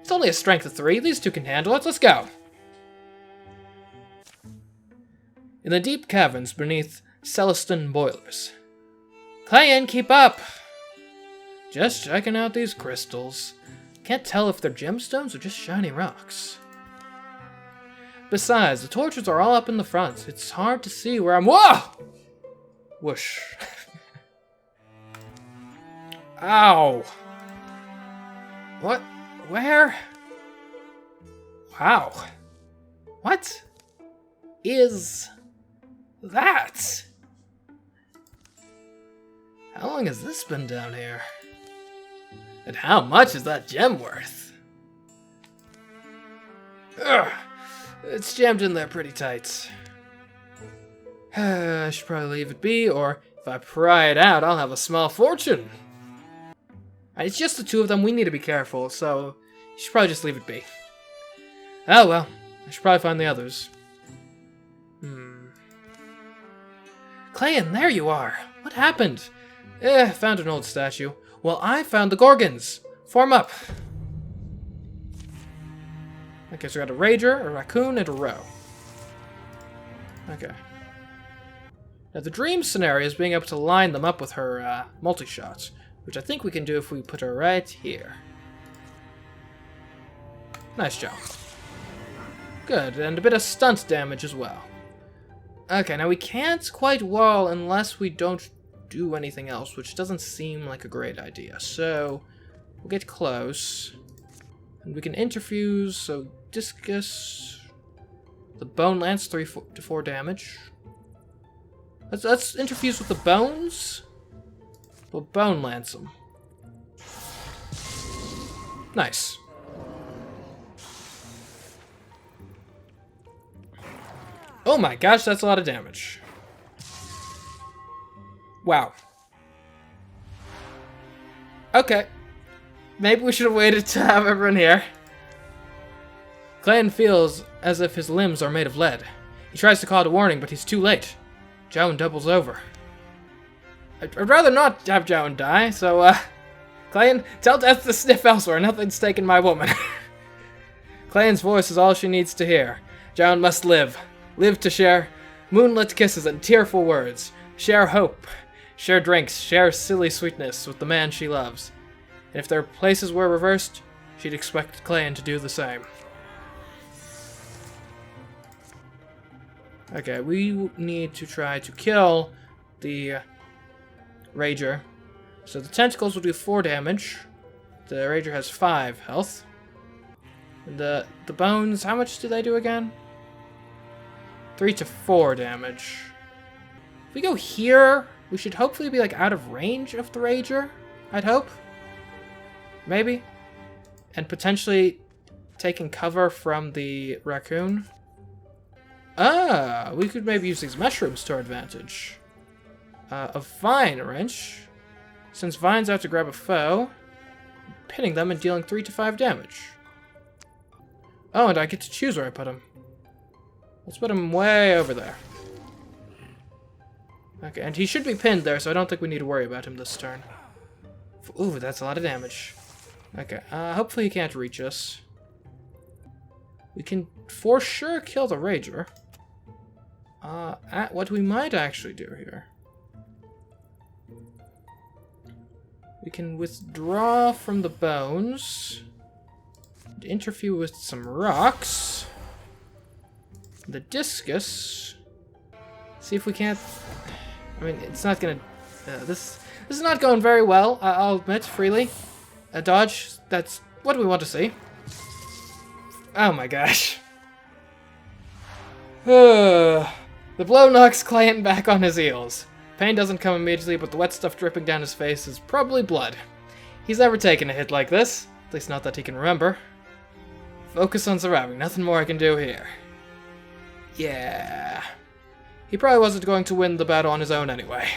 It's only a strength of 3. These two can handle it. Let's go. In the deep caverns beneath Celestin boilers. Clayan, keep up! Just checking out these crystals. Can't tell if they're gemstones or just shiny rocks. Besides, the torches are all up in the front. It's hard to see where I'm— Whoa! Whoosh. Ow! What? Where? Wow. What is that? How long has this been down here? And how much is that gem worth? Ugh, it's jammed in there pretty tight. I should probably leave it be, or if I pry it out, I'll have a small fortune. It's just the two of them, we need to be careful, so you should probably just leave it be. Oh well, I should probably find the others. Clayan, there you are! What happened? Found an old statue. Well, I found the Gorgons! Form up! Okay, so we got a Rager, a Raccoon, and a Roe. Okay. Now the dream scenario is being able to line them up with her multi-shots, which I think we can do if we put her right here. Nice job. Good, and a bit of stunt damage as well. Okay, now we can't quite wall unless we don't do anything else, which doesn't seem like a great idea. So, we'll get close. And we can interfuse, so Discus... The Bone Lance, 3 to 4 damage. Let's interfuse with the Bones. We'll Bone Lance them. Nice. Oh my gosh, that's a lot of damage. Wow. Okay. Maybe we should have waited to have everyone here. Clayan feels as if his limbs are made of lead. He tries to call it a warning, but he's too late. Joan doubles over. I'd rather not have Joan die, so, Clayan, tell Death to sniff elsewhere. Nothing's taken my woman. Clayan's voice is all she needs to hear. Joan must live. Live to share moonlit kisses and tearful words. Share hope. Share drinks. Share silly sweetness with the man she loves. And if their places were reversed, she'd expect Clayan to do the same. Okay, we need to try to kill the Rager. So the tentacles will do 4 damage. The Rager has 5 health. And the bones, how much do they do again? 3 to 4 damage. If we go here, we should hopefully be like out of range of the Rager. I'd hope. Maybe. And potentially taking cover from the Raccoon. Ah, we could maybe use these mushrooms to our advantage. A Vine Wrench. Since Vine's out to grab a foe, pinning them and dealing 3 to 5 damage. Oh, and I get to choose where I put him. Let's put him way over there. Okay, and he should be pinned there, so I don't think we need to worry about him this turn. Ooh, that's a lot of damage. Okay, hopefully he can't reach us. We can for sure kill the Rager. What we might actually do here. We can withdraw from the bones. And interfere with some rocks. The discus. See if we can't... I mean, it's not gonna... This is not going very well, I'll admit freely. A dodge, that's what we want to see. Oh my gosh. The blow knocks Clayan back on his heels. Pain doesn't come immediately, but the wet stuff dripping down his face is probably blood. He's never taken a hit like this, at least not that he can remember. Focus on surviving, nothing more I can do here. Yeah. He probably wasn't going to win the battle on his own anyway.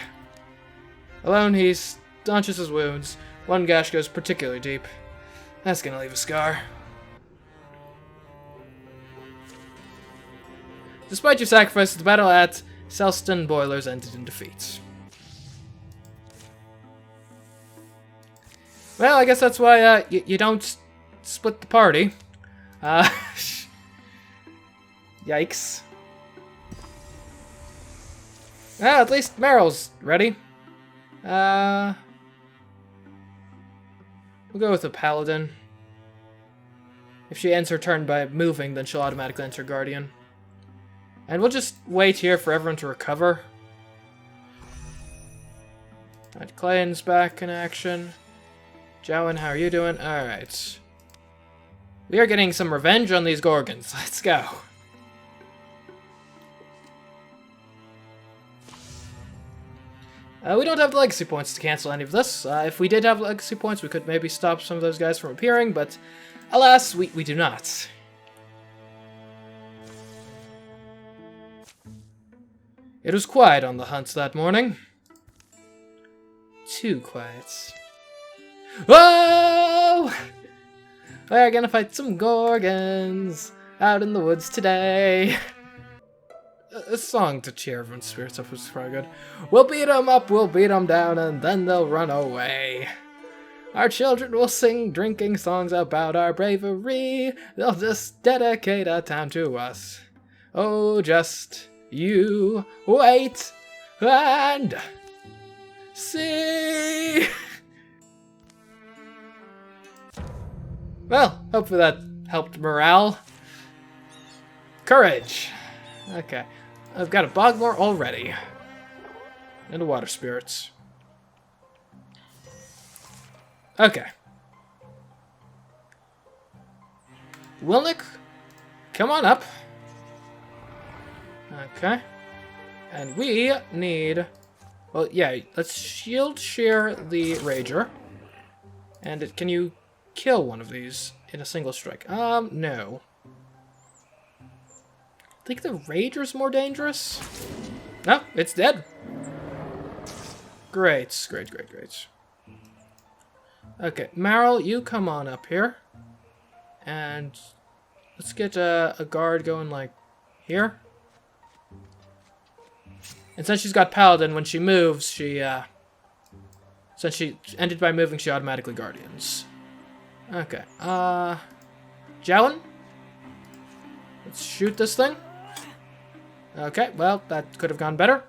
Alone, he staunches his wounds. One gash goes particularly deep. That's gonna leave a scar. Despite your sacrifice, the battle at Celestin Boilers ended in defeat. Well, I guess that's why you don't split the party. Yikes. Ah, at least Meryl's ready. We'll go with a paladin. If she ends her turn by moving, then she'll automatically enter Guardian. And we'll just wait here for everyone to recover. Alright, Clayton's back in action. Jowan, how are you doing? Alright. We are getting some revenge on these Gorgons. Let's go. We don't have the legacy points to cancel any of this. If we did have legacy points, we could maybe stop some of those guys from appearing, but alas, we do not. It was quiet on the hunt that morning. Too quiet. Whoa! We're gonna fight some Gorgons out in the woods today. A song to cheer everyone's spirits up was probably good. We'll beat them up, we'll beat them down, and then they'll run away. Our children will sing drinking songs about our bravery. They'll just dedicate a town to us. Oh, just you wait and see. Well, hopefully that helped morale. Courage. Okay. I've got a Bogmore already. And a Water Spirits. Okay. Wilnick, come on up. Okay. And we need... Well, yeah, let's shield shear the Rager. And can you kill one of these in a single strike? No. I think the Rager's more dangerous. No, it's dead. Great, great, great, great. Okay, Meryl, you come on up here. And let's get a guard going, like, here. And since she's got Paladin, when she moves, since she ended by moving, she automatically Guardians. Okay, Jowan? Let's shoot this thing. Okay, well, that could have gone better.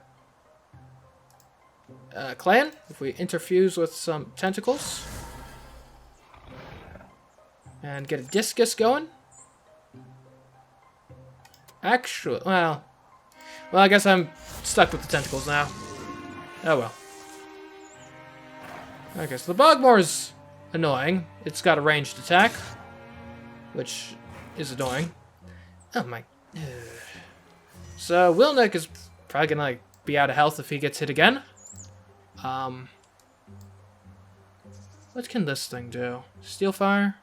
Clan, if we interfuse with some tentacles. And get a discus going. Actually, well, I guess I'm stuck with the tentacles now. Oh well. Okay, so the Bogmore's annoying. It's got a ranged attack, which is annoying. Oh my. So Wilnick is probably gonna like be out of health if he gets hit again. What can this thing do? Steel fire?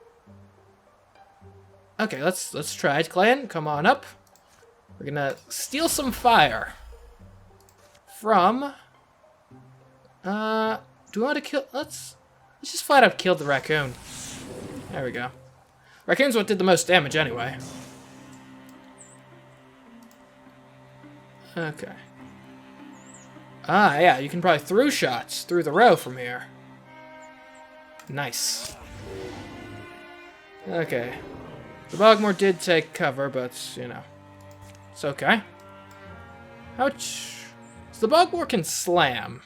Okay, let's try it. Clan, come on up. We're gonna steal some fire from. Do we want to kill? Let's just flat out kill the raccoon. There we go. Raccoon's what did the most damage anyway. Okay. Ah, yeah, you can probably through shots through the row from here. Nice. Okay. The Bogmore did take cover, but, you know, it's okay. Ouch. So the Bogmore can slam,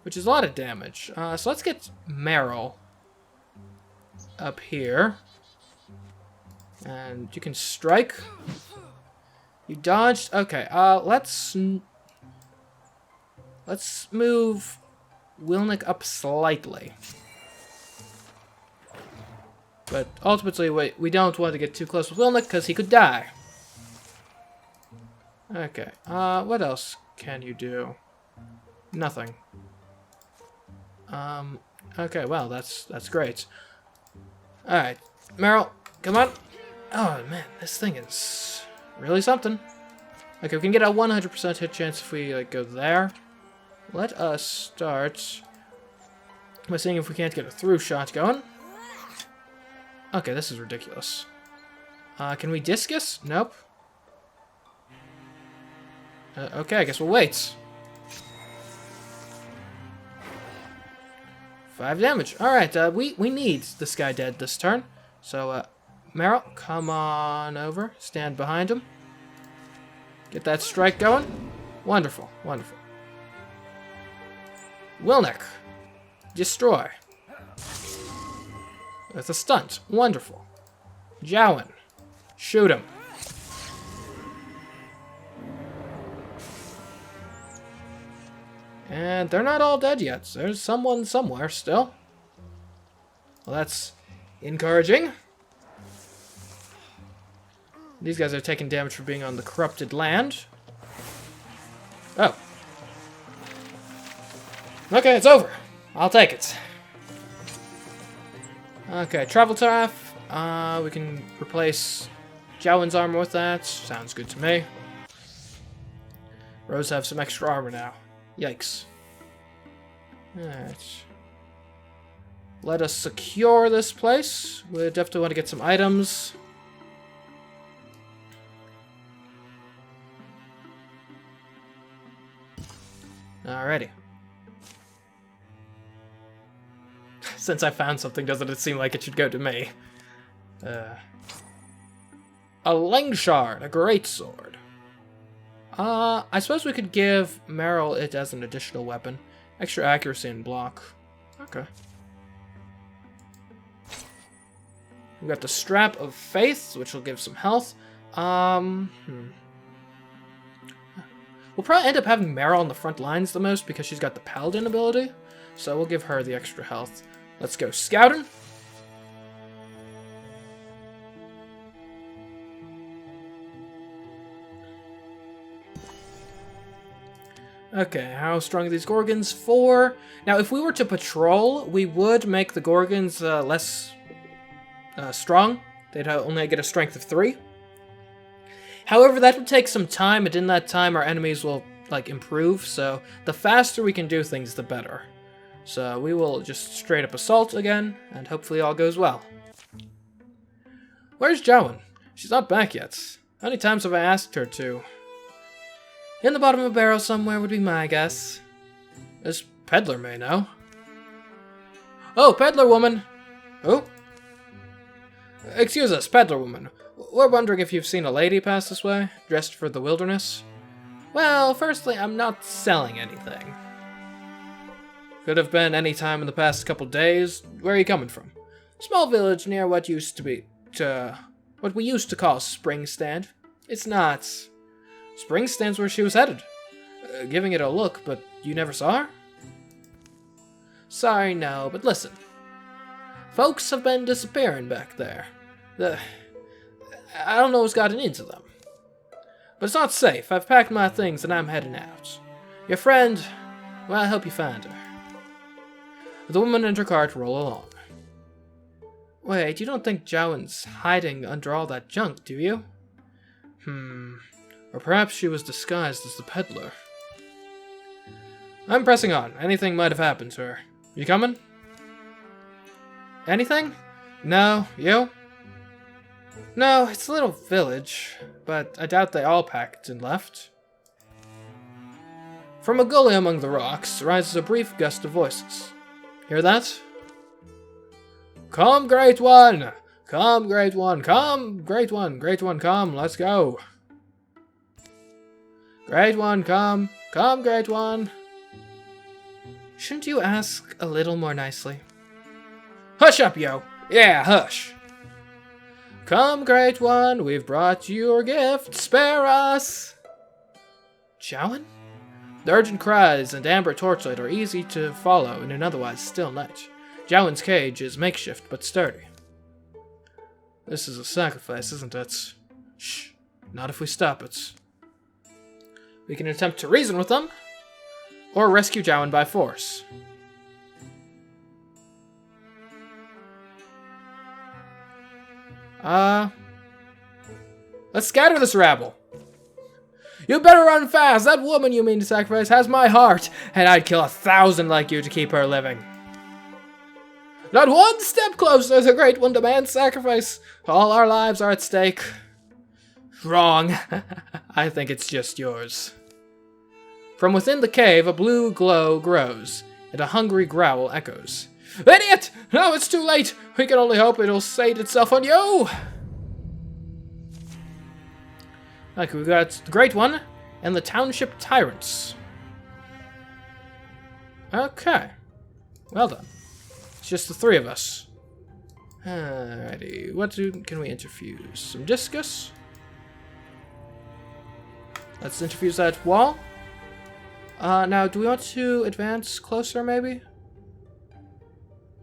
which is a lot of damage. So let's get Meryl up here. And you can strike. You dodged. Okay, let's move Wilnick up slightly. But ultimately, we don't want to get too close with Wilnick because he could die. Okay, what else can you do? Nothing. Okay, well, that's great. Alright, Meryl, come on. Oh, man, this thing is really something. Okay, we can get a 100% hit chance if we, like, go there. Let us start by seeing if we can't get a through shot going. Okay, this is ridiculous. Can we discus? Nope. Okay, I guess we'll wait. 5 damage. Alright, we need this guy dead this turn. So, Meryl, come on over. Stand behind him. Get that strike going. Wonderful, wonderful. Wilnek. Destroy. That's a stunt. Wonderful. Jowan. Shoot him. And they're not all dead yet. So there's someone somewhere still. Well, that's encouraging. These guys are taking damage for being on the corrupted land. Oh. Okay, it's over. I'll take it. Okay, travel taff. We can replace Jowan's armor with that. Sounds good to me. Rose have some extra armor now. Yikes. Alright. Let us secure this place. We definitely want to get some items. Alrighty. Since I found something, doesn't it seem like it should go to me? A Langshard, a greatsword. I suppose we could give Meryl it as an additional weapon. Extra accuracy and block. Okay. We got the Strap of Faith, which will give some health. We'll probably end up having Meryl on the front lines the most because she's got the Paladin ability. So we'll give her the extra health. Let's go scouting. Okay, how strong are these Gorgons? 4. Now, if we were to patrol, we would make the Gorgons less strong. They'd only get a strength of 3. However, that would take some time, and in that time, our enemies will, like, improve. So, the faster we can do things, the better. So, we will just straight up assault again, and hopefully all goes well. Where's Jowan? She's not back yet. How many times have I asked her to? In the bottom of a barrel somewhere would be my guess. This peddler may know. Oh, peddler woman! Who? Excuse us, peddler woman. We're wondering if you've seen a lady pass this way, dressed for the wilderness. Well, firstly, I'm not selling anything. Could have been any time in the past couple days. Where are you coming from? Small village near what we used to call Spring Stand. It's not. Spring Stand's where she was headed. Giving it a look, but you never saw her? Sorry, no, but listen. Folks have been disappearing back there. I don't know what's gotten into them. But it's not safe. I've packed my things and I'm heading out. Your friend, well, I hope you find her. The woman and her cart roll along. Wait, you don't think Jowan's hiding under all that junk, do you? Or perhaps she was disguised as the peddler. I'm pressing on. Anything might have happened to her. You coming? Anything? No. You? No, it's a little village, but I doubt they all packed and left. From a gully among the rocks rises a brief gust of voices. Hear that? Come, Great One! Come, Great One! Come, Great One! Great One, come! Let's go! Great One, come! Come, Great One! Shouldn't you ask a little more nicely? Hush up, yo! Yeah, hush! Come, Great One, we've brought you your gift, spare us! Jowan? The urgent cries and amber torchlight are easy to follow in an otherwise still night. Jowan's cage is makeshift but sturdy. This is a sacrifice, isn't it? Shh, not if we stop it. We can attempt to reason with them, or rescue Jowan by force. Let's scatter this rabble. You better run fast. That woman you mean to sacrifice has my heart, and I'd kill 1,000 like you to keep her living. Not one step closer, the Great One demands sacrifice. All our lives are at stake. Wrong. I think it's just yours. From within the cave, a blue glow grows, and a hungry growl echoes. Idiot! No, it's too late! We can only hope it'll sate itself on you! Okay, we've got the Great One and the Township Tyrants. Okay. Well done. It's just the three of us. Alrighty. Can we interfuse? Some discus? Let's interfuse that wall. Now, do we want to advance closer, maybe?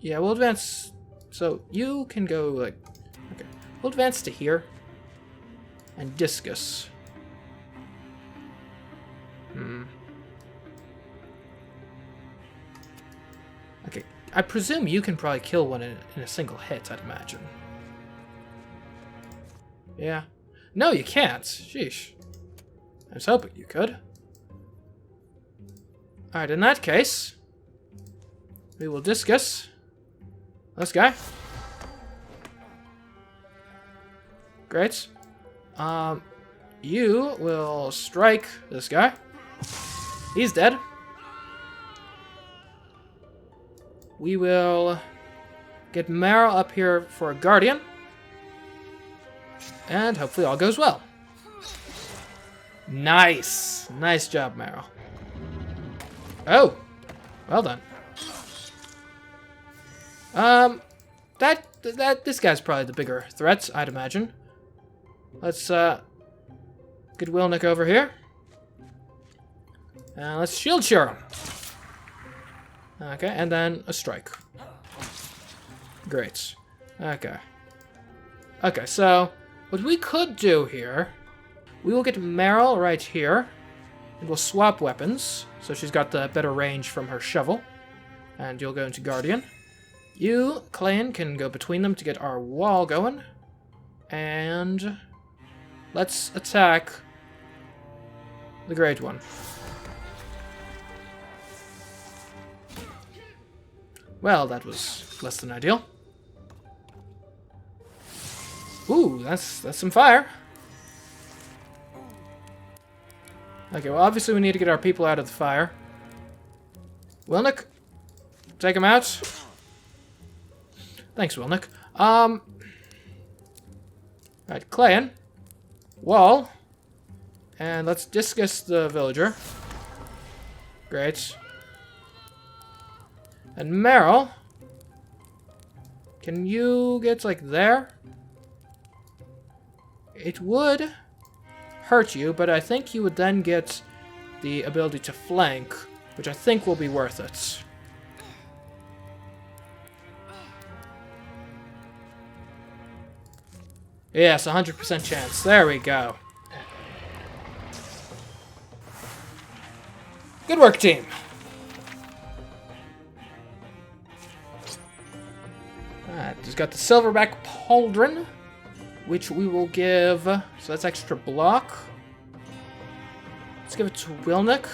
Yeah, we'll advance. So, you can go, like... Okay. We'll advance to here. And discus. Okay. I presume you can probably kill one in a single hit, I'd imagine. Yeah. No, you can't. Sheesh. I was hoping you could. Alright, in that case, we will discus this guy. Great. You will strike this guy. He's dead. We will get Meryl up here for a guardian. And hopefully all goes well. Nice. Nice job, Meryl. Oh. Well done. This guy's probably the bigger threat, I'd imagine. Let's, get Wilnick over here. Let's shield share him. Okay, and then a strike. Great. Okay. Okay, so what we could do here, we will get Meryl right here, and we'll swap weapons, so she's got the better range from her shovel, and you'll go into Guardian. You, Clan, can go between them to get our wall going, and let's attack the Great One. Well, that was less than ideal. Ooh, that's some fire. Okay, well, obviously we need to get our people out of the fire. Wilnick, take him out. Thanks, Wilnick. Right, Clan, wall, and let's discus the villager. Great. And Meryl, can you get, like, there? It would hurt you, but I think you would then get the ability to flank, which I think will be worth it. Yes, 100% chance. There we go. Good work, team. Alright, just got the silverback pauldron, which we will give, so that's extra block. Let's give it to Wilnick.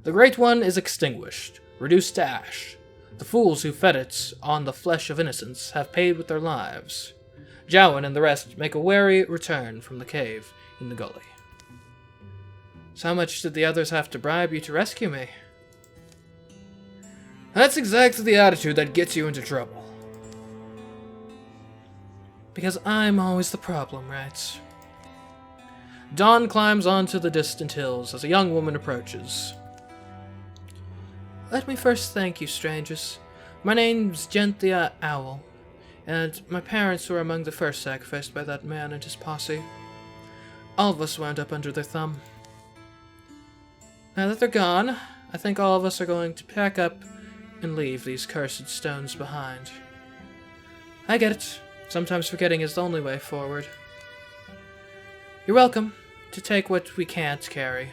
The Great One is extinguished, reduced to ash. The fools who fed it on the flesh of innocence have paid with their lives. Jowan and the rest make a wary return from the cave in the gully. So how much did the others have to bribe you to rescue me? That's exactly the attitude that gets you into trouble. Because I'm always the problem, right? Dawn climbs onto the distant hills as a young woman approaches. Let me first thank you, strangers. My name's Genthia Owl, and my parents were among the first sacrificed by that man and his posse. All of us wound up under their thumb. Now that they're gone, I think all of us are going to pack up and leave these cursed stones behind. I get it. Sometimes forgetting is the only way forward. You're welcome to take what we can't carry.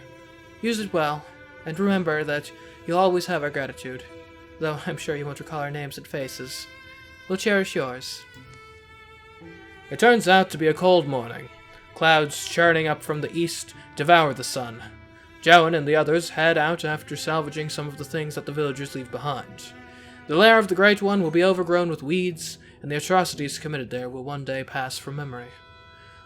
Use it well, and remember that you'll always have our gratitude, though I'm sure you won't recall our names and faces. We'll cherish yours. It turns out to be a cold morning. Clouds churning up from the east devour the sun. Jowan and the others head out after salvaging some of the things that the villagers leave behind. The lair of the Great One will be overgrown with weeds, and the atrocities committed there will one day pass from memory.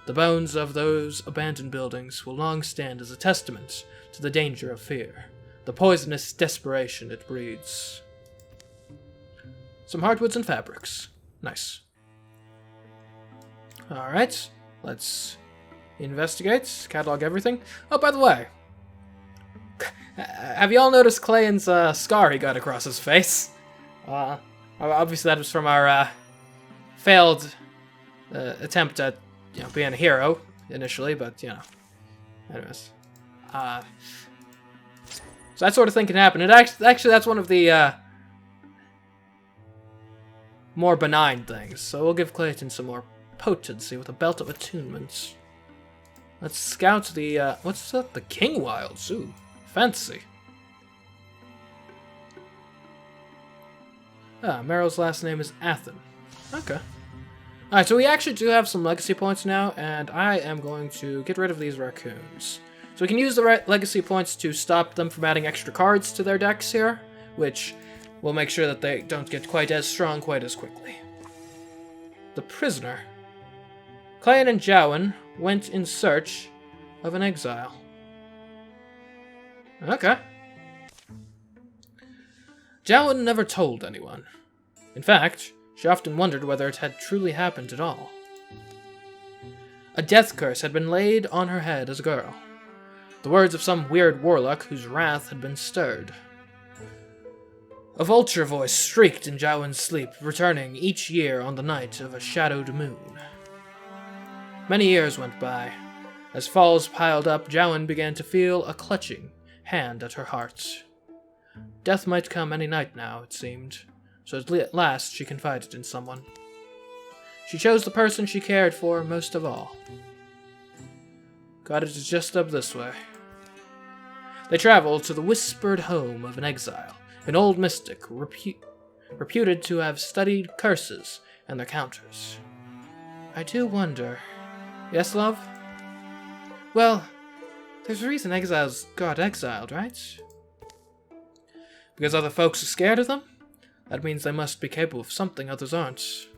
The bones of those abandoned buildings will long stand as a testament to the danger of fear, the poisonous desperation it breeds. Some hardwoods and fabrics. Nice. Alright, let's investigate, catalog everything. Oh, by the way, have you all noticed Clayton's scar he got across his face? Obviously that was from our failed attempt at being a hero initially, but anyways. So that sort of thing can happen. It actually that's one of the more benign things. So we'll give Clayton some more potency with a belt of attunements. Let's scout the what's that? The King Wilds. Ooh, fancy. Meryl's last name is Athen. Okay. Alright, so we actually do have some legacy points now, and I am going to get rid of these raccoons. So we can use the legacy points to stop them from adding extra cards to their decks here, which will make sure that they don't get quite as strong quite as quickly. The prisoner. Clayton and Jowan went in search of an exile. Okay. Jowan never told anyone. In fact, she often wondered whether it had truly happened at all. A death curse had been laid on her head as a girl. The words of some weird warlock whose wrath had been stirred. A vulture voice shrieked in Jowan's sleep, returning each year on the night of a shadowed moon. Many years went by. As falls piled up, Jowan began to feel a clutching hand at her heart. Death might come any night now, it seemed, so at last she confided in someone. She chose the person she cared for most of all. God, it is just up this way. They traveled to the whispered home of an exile, an old mystic reputed to have studied curses and their counters. I do wonder... Yes, love? Well, there's a reason exiles got exiled, right? Because other folks are scared of them? That means they must be capable of something others aren't.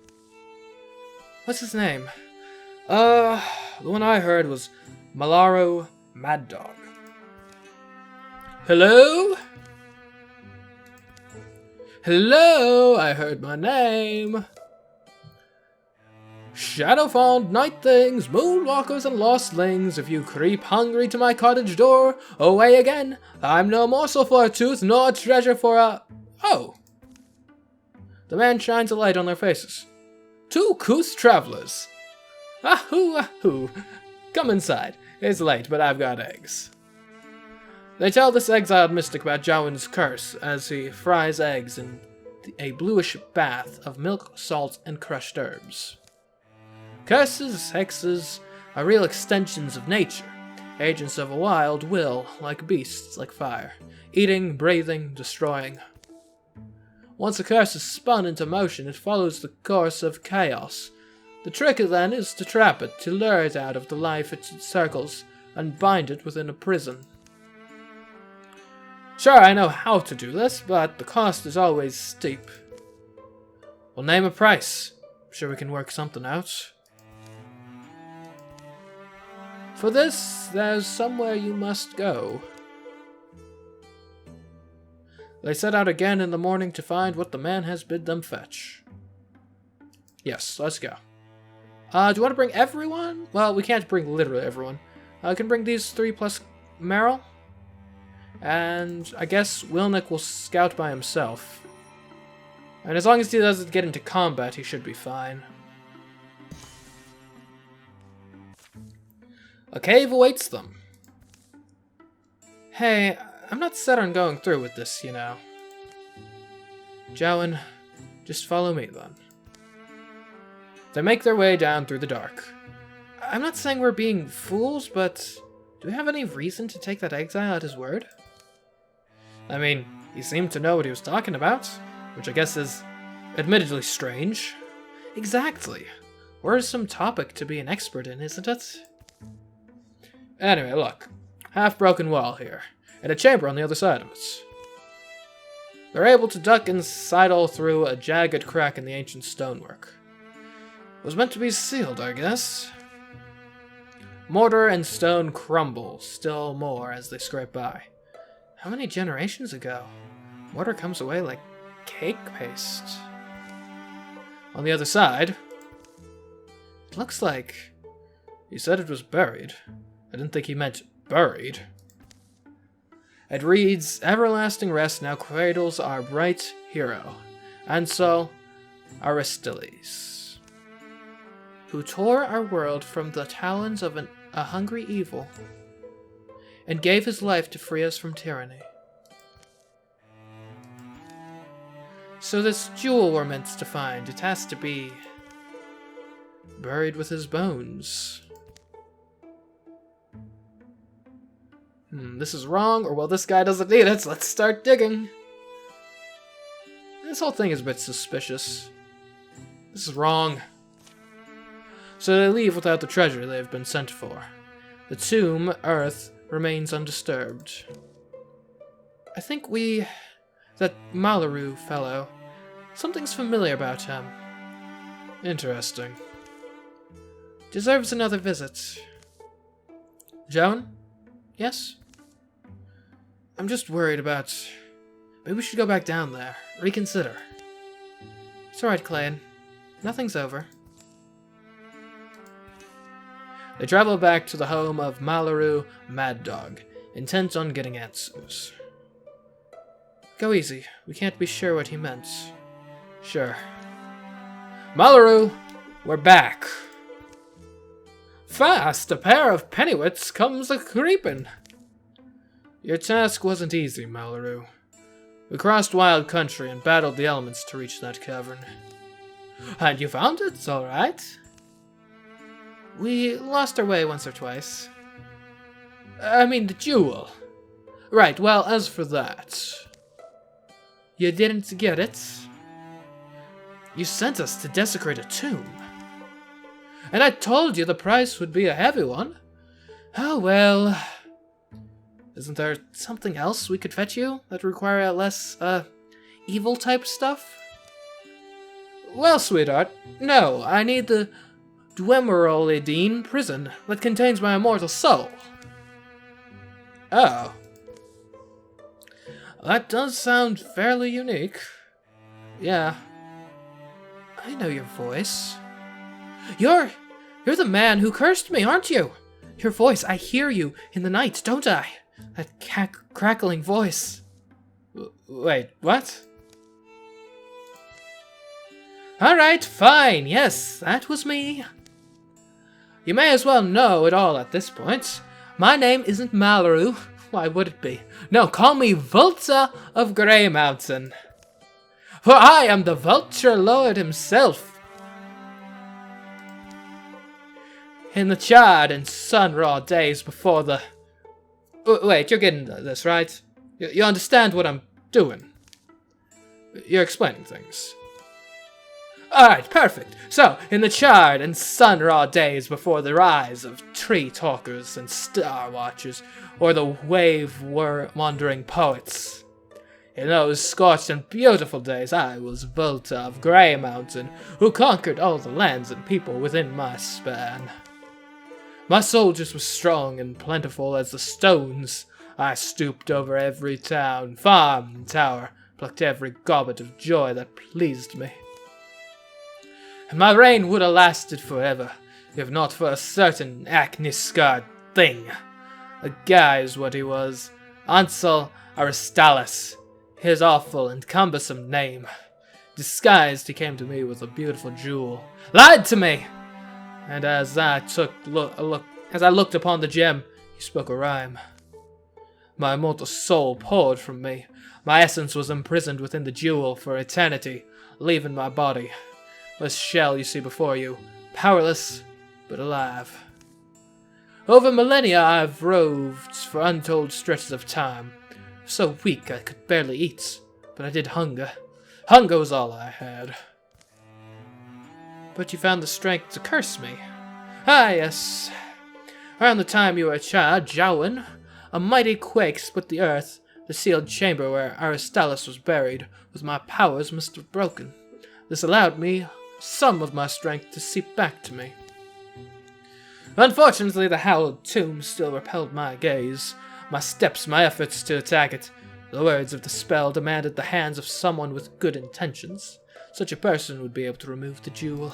What's his name? The one I heard was Malaro Mad Dog. Hello? Hello, I heard my name. Shadow-fawned night things, moonwalkers and lostlings, if you creep hungry to my cottage door, away again. I'm no morsel for a tooth, nor a treasure for a... Oh. The man shines a light on their faces. Two couth travelers. Ahoo, ahoo. Come inside. It's late, but I've got eggs. They tell this exiled mystic about Jowan's curse as he fries eggs in a bluish bath of milk, salt, and crushed herbs. Curses, hexes, are real extensions of nature, agents of a wild will, like beasts, like fire, eating, breathing, destroying. Once a curse is spun into motion, it follows the course of chaos. The trick then is to trap it, to lure it out of the life it circles, and bind it within a prison. Sure, I know how to do this, but the cost is always steep. We'll name a price. I'm sure we can work something out. For this, there's somewhere you must go. They set out again in the morning to find what the man has bid them fetch. Yes, let's go. Do you want to bring everyone? Well, we can't bring literally everyone. I can bring these three plus Meryl. And I guess Wilnick will scout by himself. And as long as he doesn't get into combat, he should be fine. A cave awaits them. Hey, I'm not set on going through with this, you know. Jowan, just follow me then. They make their way down through the dark. I'm not saying we're being fools, but do we have any reason to take that exile at his word? I mean, he seemed to know what he was talking about, which I guess is admittedly strange. Exactly. Worrisome topic to be an expert in, isn't it? Anyway, look. Half-broken wall here, and a chamber on the other side of it. They're able to duck and sidle through a jagged crack in the ancient stonework. It was meant to be sealed, I guess. Mortar and stone crumble still more as they scrape by. How many generations ago? Water comes away like cake paste. On the other side, it looks like he said it was buried. I didn't think he meant buried. It reads, everlasting rest now cradles our bright hero, and so Aristides, who tore our world from the talons of a hungry evil, and gave his life to free us from tyranny. So this jewel we're meant to find, it has to be buried with his bones. This is wrong, or well, this guy doesn't need it, so let's start digging. This whole thing is a bit suspicious. This is wrong. So they leave without the treasure they've been sent for. The tomb, Earth, remains undisturbed. I think that Malaru fellow, something's familiar about him. Interesting. Deserves another visit. Joan? Yes? I'm just worried about... Maybe we should go back down there. Reconsider. It's alright, Clayton. Nothing's over. They travel back to the home of Malaru Mad Dog, intent on getting answers. Go easy. We can't be sure what he meant. Sure. Malaru, we're back. Fast, a pair of pennywits comes a-creepin'. Your task wasn't easy, Malaru. We crossed wild country and battled the elements to reach that cavern. And you found it, all right? We lost our way once or twice. I mean, the jewel. Right, well, as for that... You didn't get it. You sent us to desecrate a tomb. And I told you the price would be a heavy one. Oh well... Isn't there something else we could fetch you that require less, evil type stuff? Well, sweetheart, no, I need the Dwemerolidine prison that contains my immortal soul. Oh. That does sound fairly unique. Yeah. I know your voice. You're the man who cursed me, aren't you? Your voice, I hear you in the night, don't I? That crackling voice. Wait, what? Alright, fine, yes, that was me. You may as well know it all at this point. My name isn't Malaru. Why would it be? No, call me Vulta of Grey Mountain. For I am the Vulture Lord himself. In the charred and sun-raw days before the... Wait, you're getting this, right? You understand what I'm doing? You're explaining things. Alright, perfect. So, in the charred and sun-raw days before the rise of tree-talkers and star-watchers, or the wave-wandering poets, in those scorched and beautiful days, I was Vulta of Grey Mountain, who conquered all the lands and people within my span. My soldiers were strong and plentiful as the stones. I stooped over every town, farm, and tower, plucked every gobbet of joy that pleased me. And my reign would have lasted forever, if not for a certain acne-scarred thing. A guy is what he was, Ansel Aristalis, his awful and cumbersome name. Disguised, he came to me with a beautiful jewel, lied to me! And as I looked upon the gem, he spoke a rhyme. My immortal soul poured from me. My essence was imprisoned within the jewel for eternity, leaving my body. This shell you see before you, powerless but alive. Over millennia I've roved for untold stretches of time. So weak I could barely eat, but I did hunger. Hunger was all I had. But you found the strength to curse me. Ah, yes. Around the time you were a child, Jowan, a mighty quake split the earth. The sealed chamber where Aristalis was buried, with my powers must have broken. This allowed me some of my strength to seep back to me. Unfortunately, the hallowed tomb still repelled my gaze. my steps, my efforts to attack it. The words of the spell demanded the hands of someone with good intentions. Such a person would be able to remove the jewel.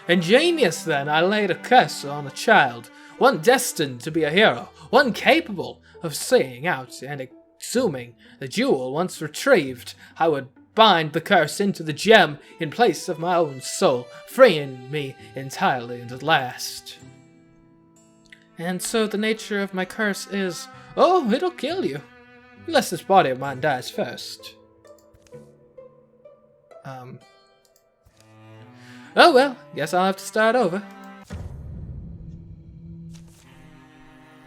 Ingenious, then, I laid a curse on a child, one destined to be a hero, one capable of seeing out and assuming the jewel once retrieved. I would bind the curse into the gem in place of my own soul, freeing me entirely and at last. And so the nature of my curse is, oh, it'll kill you. Unless this body of mine dies first. Oh well, guess I'll have to start over.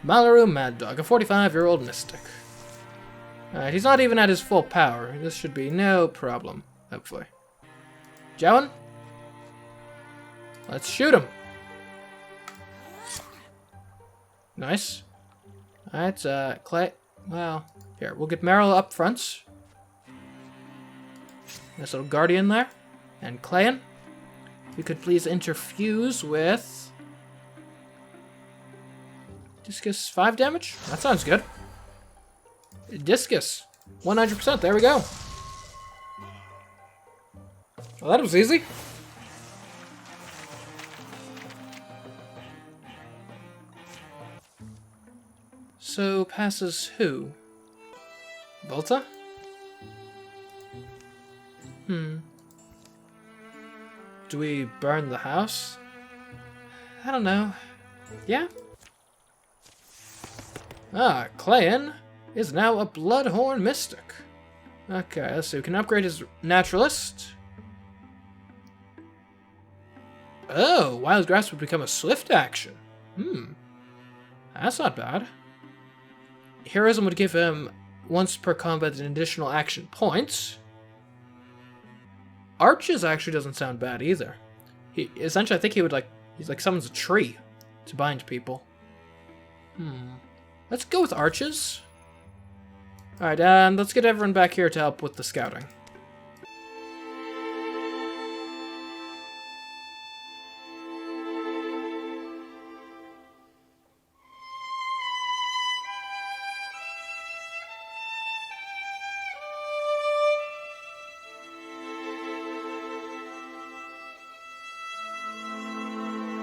Malaru Mad Dog, a 45-year-old mystic. Alright, he's not even at his full power. This should be no problem, hopefully. Jowan? Let's shoot him. Nice. Alright, Clay. Well, here, we'll get Meryl up front. Nice little guardian there. And Clayan, you could please interfuse with Discus 5 damage? That sounds good. Discus. 100%, there we go. Well, that was easy. So, passes who? Volta? Do we burn the house? I don't know. Yeah? Ah, Clayan is now a Bloodhorn Mystic. Okay, let's see. We can upgrade his Naturalist. Oh, Wild Grasp would become a swift action. That's not bad. Heroism would give him once per combat an additional action point. Arches actually doesn't sound bad either. Essentially, I think he would he's like summons a tree to bind people. Let's go with Arches. Alright, let's get everyone back here to help with the scouting.